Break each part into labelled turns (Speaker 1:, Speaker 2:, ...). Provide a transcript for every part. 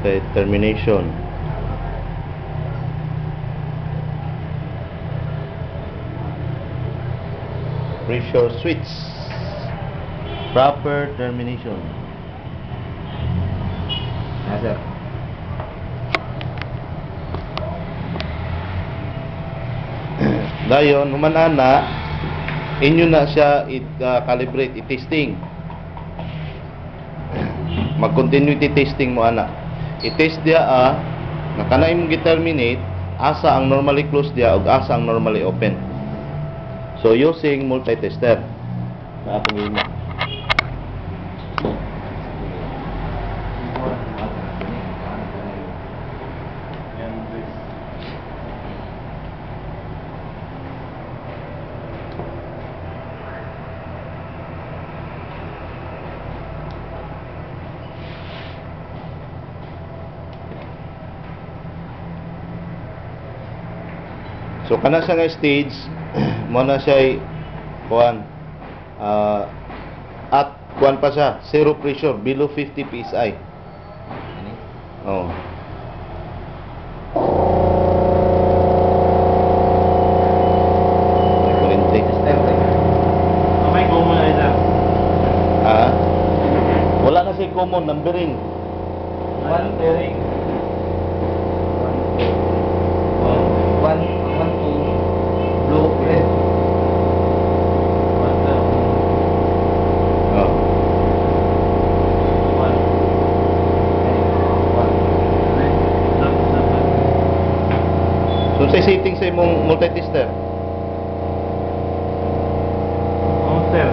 Speaker 1: multi-termination. Pressure switch. Proper termination.
Speaker 2: Yes, sir.
Speaker 1: Dayon, humanan na, inyo na siya i-calibrate, i-testing. Mag-continuity testing mo, ana. I-test dia, nakana imong gi-terminate, asa ang normally closed dia, o asa ang normally open. So, using multi-tester. Sa atong imo. So kana siya nga stage mo na siya kuan at kuan pa siya zero pressure below 50 psi. Oh. Kurente.
Speaker 3: May common na ito.
Speaker 1: Wala na siya common numbering.
Speaker 3: One bearing.
Speaker 2: One, two, blue, red.
Speaker 1: Oh. So sa setting sa imong multi-tester.
Speaker 3: Sir.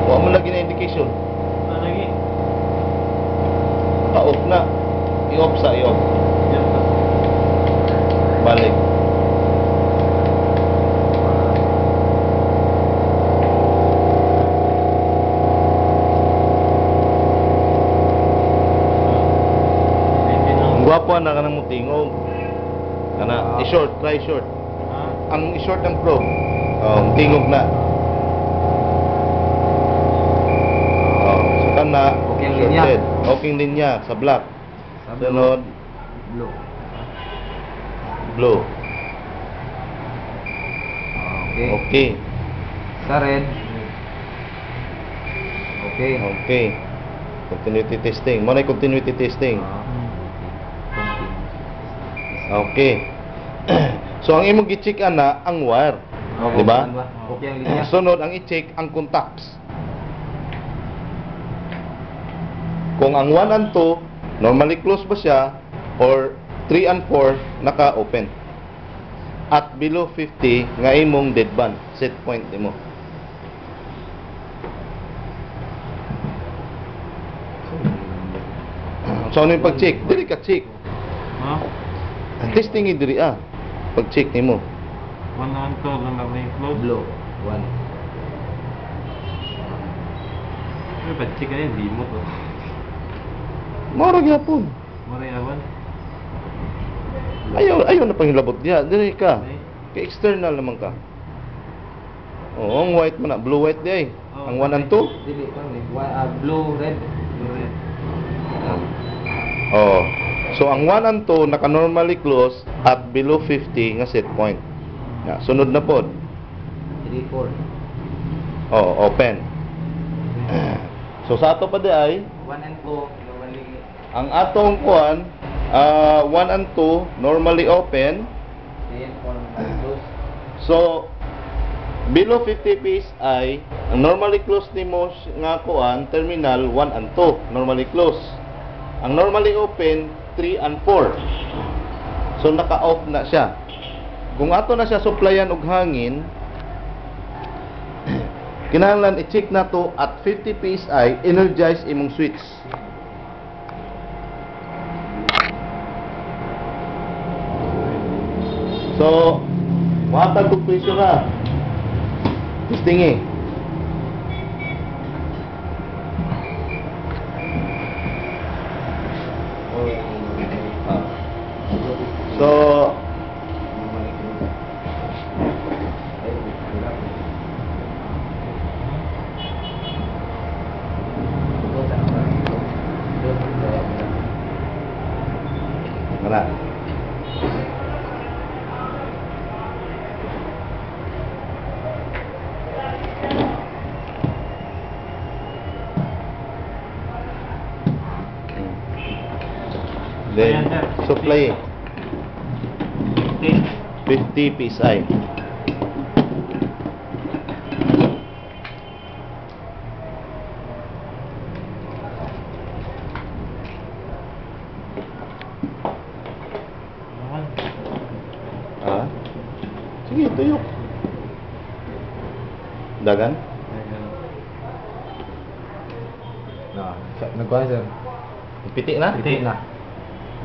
Speaker 1: Wa mo lagi na indication.
Speaker 3: Lagi.
Speaker 1: Pa-off na. I-off sa i-off. Balik. Ang gwapo na kanang mutingog. Kana i-short, try short. Ang i-short ng probe. Tingog na. So kana
Speaker 2: Okay ang linya.
Speaker 1: shorted. Okay ang linya sa black. Sunod
Speaker 2: Blue.
Speaker 1: blue.
Speaker 2: Okay.
Speaker 1: Okay.
Speaker 2: Sa red. Okay.
Speaker 1: Okay. Continuity testing. Mo na continuity testing. Okay. So ang imong gi-check ana ang wire. Di ba?
Speaker 2: Okay ang linya.
Speaker 1: Sunod ang i-check ang contacts. Kung ang 1 and 2 normally close ba siya or 3 and 4 naka-open. At below 50 nga imong dead band, set point nimo. So ano yung pag-check? Dili ka check. Ang testing i diri pag-check nimo.
Speaker 3: One on to lang na may close.
Speaker 2: Blue. One.
Speaker 3: May batsi ka yan, di mo to.
Speaker 1: Mao ra gyapon.
Speaker 3: Marayawan.
Speaker 1: Ayaw na panghilabot diya. Dili ka. Kay external naman ka. Oo, ang white man na, blue white di ay. Ang 1 and 2.
Speaker 2: Dili pa ni. Blue, red.
Speaker 3: Blue red.
Speaker 1: Oh. So ang 1 and 2 naka-normally close at below 50 nga set point. Sunod na pod.
Speaker 2: 3, 4.
Speaker 1: Oh, open. So sa ato pa di ay
Speaker 2: 1 and 2. Normally.
Speaker 1: ang atong kuan 1 and 2 normally open.
Speaker 2: 3 and 4 normally close.
Speaker 1: So below 50 psi ang normally close nimo nga kuan terminal 1 and 2 normally close. Ang normally open 3 and 4. So naka-off na siya. Kung ato na siya supplyan og hangin, kinahanglan i-check na to at 50 psi, energize imong switch. So, matag kog pressure na. Testing eh. So, apply. 50 PSI.
Speaker 3: Naman.
Speaker 1: Ah. Sige, tuyok. Dagan?
Speaker 3: Ayan.
Speaker 2: Nagkuhan sir.
Speaker 1: Piti na?
Speaker 2: Piti na.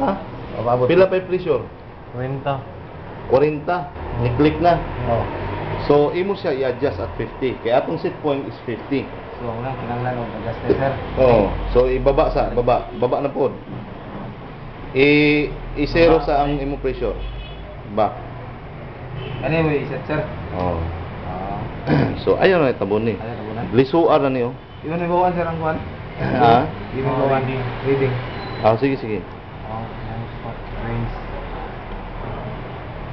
Speaker 1: Ha?
Speaker 2: Mababot.
Speaker 1: Pila pa yung pressure?
Speaker 3: 20.
Speaker 1: 40. Ni-click na.
Speaker 2: Oo.
Speaker 1: So, imo siya i-adjust at 50. Kaya atong set point is 50.
Speaker 2: So, ang lang, kinanglan o pag-gaste sir.
Speaker 1: Oo. So, ibaba sa, baba. Baba na po. I-zero sa ang imo pressure. Back.
Speaker 2: Anyway, iset sir.
Speaker 1: Oo.
Speaker 2: Ah.
Speaker 1: So, ayaw na itabon ni.
Speaker 2: Ayaw tabunan.
Speaker 1: Lisuar na niyo.
Speaker 2: Iwan may bawan sir ang kuhan.
Speaker 1: Ha?
Speaker 2: Iwan may bawan.
Speaker 3: Reading.
Speaker 2: Reading.
Speaker 1: Ah, sige, sige.
Speaker 3: Oh, yan spot. Range.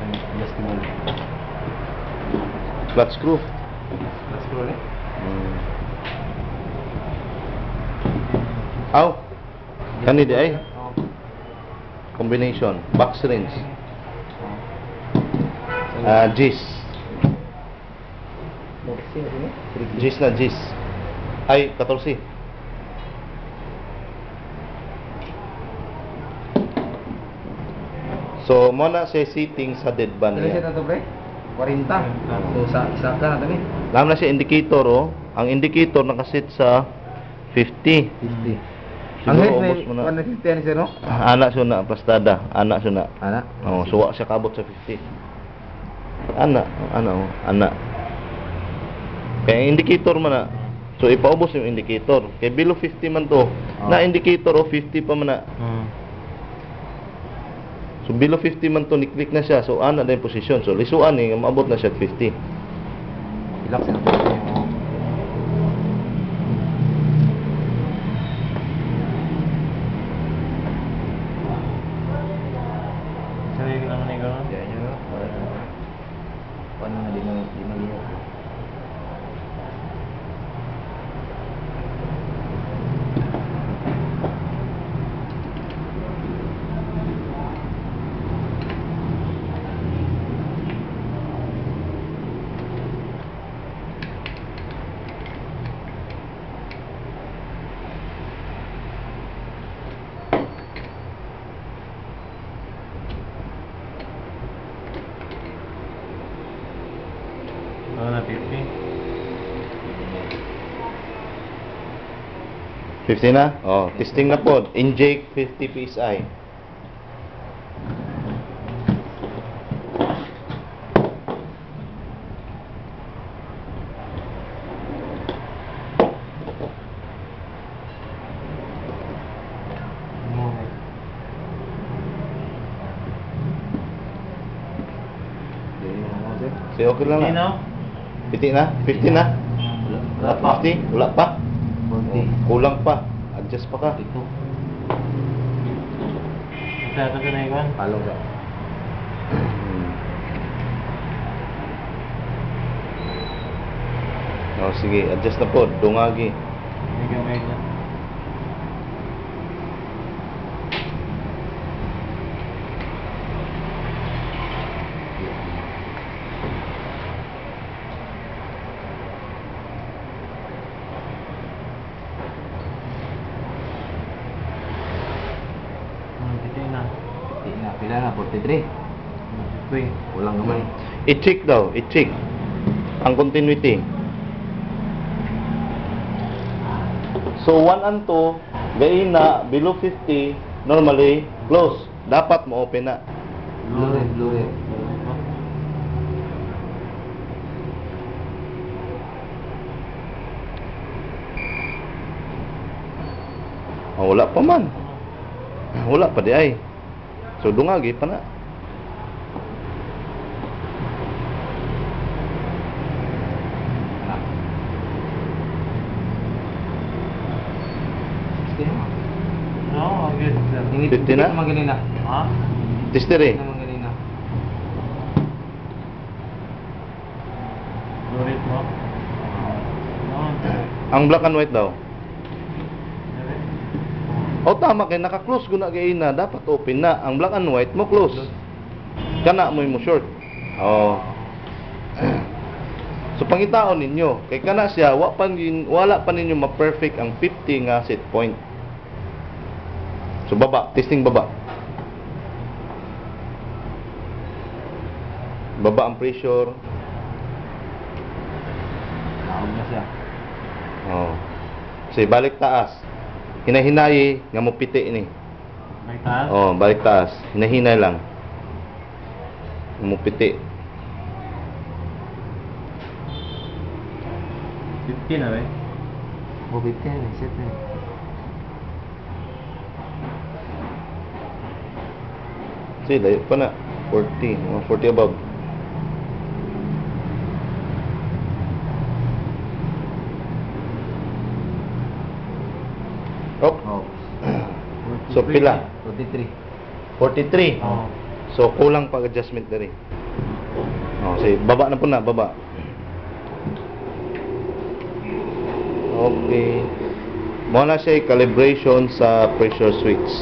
Speaker 2: Adjustable.
Speaker 1: Flat screw.
Speaker 2: Let's scroll eh.
Speaker 1: Hmm. Aw. Kani di ay.
Speaker 2: Oo.
Speaker 1: Combination. Box range.
Speaker 2: Oo.
Speaker 1: Gis.
Speaker 2: Sino sini?
Speaker 1: Gis na gis. Ay, 14. So, mo na siya sitting sa dead band
Speaker 2: Ano siya
Speaker 1: niya.
Speaker 2: na to pre? 40. So, isa ka na to ni.
Speaker 1: Alam na siya indicator, oh. Ang indicator nakasit sa 50.
Speaker 2: 50.
Speaker 1: Siguro
Speaker 2: Ang height
Speaker 1: ubos
Speaker 2: may
Speaker 1: mo na.
Speaker 2: 150 yan sir no?
Speaker 1: Anak siya na, plastada. Anak siya na.
Speaker 2: Ana?
Speaker 1: Oh, suwa siya kabot sa 50. Anak. Kaya indicator man na. So, ipaubos yung indicator. Kaya below 50 man to. Na indicator, oh, 50 pa man na. So, below 50 man to, ni-click na siya. So, ana na yung position. So, lisuan eh, maabot na siya at 50.
Speaker 2: Relax na.
Speaker 3: Sabi ko naman ikaw.
Speaker 2: Diyan nyo. Paano na di maliyo?
Speaker 3: Ano na 50?
Speaker 1: 50 na? Oh, testing na po. Inject 50 PSI. So, okay lang
Speaker 3: Hindi
Speaker 1: na.
Speaker 3: no?
Speaker 1: 50 na? 50 na?
Speaker 2: Wala pa.
Speaker 1: 50? Wala pa?
Speaker 2: 40.
Speaker 1: Kulang pa. Adjust pa ka.
Speaker 2: Ito.
Speaker 3: Ito ka na ikaw.
Speaker 2: Palo ka.
Speaker 1: Oh, sige. Adjust na po. Dungagi.
Speaker 3: Hindi ka may na. Hindi na.
Speaker 2: Pila na, 43.
Speaker 3: Ito eh.
Speaker 2: Kulang naman.
Speaker 1: I-check daw. I-check. Ang continuity. So, 1 and 2, gain na, below 50, normally, close. Dapat mo open na.
Speaker 2: Blue red, blue red.
Speaker 1: Oh, wala pa man. Wala pa di ay. So, dungagi pa na.
Speaker 2: Anak. 60 naman.
Speaker 3: Oo, okay. Sir.
Speaker 1: 50 na?
Speaker 2: naman ganina.
Speaker 3: Ha?
Speaker 1: Tester eh.
Speaker 2: Naman ganina.
Speaker 3: Lurit mo? Oo.
Speaker 1: Ang black and white daw.
Speaker 3: Lurit.
Speaker 1: O tama kay naka-close guna kay na dapat open na. Ang black and white mo close. Kana mo short. Oh. So pangitaon ninyo kay kana siya wala pa ninyo ma-perfect ang 50 nga set point. So baba, testing baba. Baba ang pressure.
Speaker 2: Naog na siya.
Speaker 1: Oh. Sige, balik taas. Hinahinayi nga mo piti ni.
Speaker 3: May taas?
Speaker 1: Oh, balik taas. Hinahinay lang. Nga mo piti.
Speaker 3: 50 na ba?
Speaker 2: Bubit ka yan, set na.
Speaker 1: Sige, layo pa na. 40. Mga 40 above. Oh.
Speaker 2: Oh.
Speaker 1: So, pila?
Speaker 2: 43.
Speaker 1: 43.
Speaker 3: Oo.
Speaker 1: So, kulang pag adjustment na rin. Oh, sige, baba na po na, baba. Okay. Muna siya calibration sa pressure switch.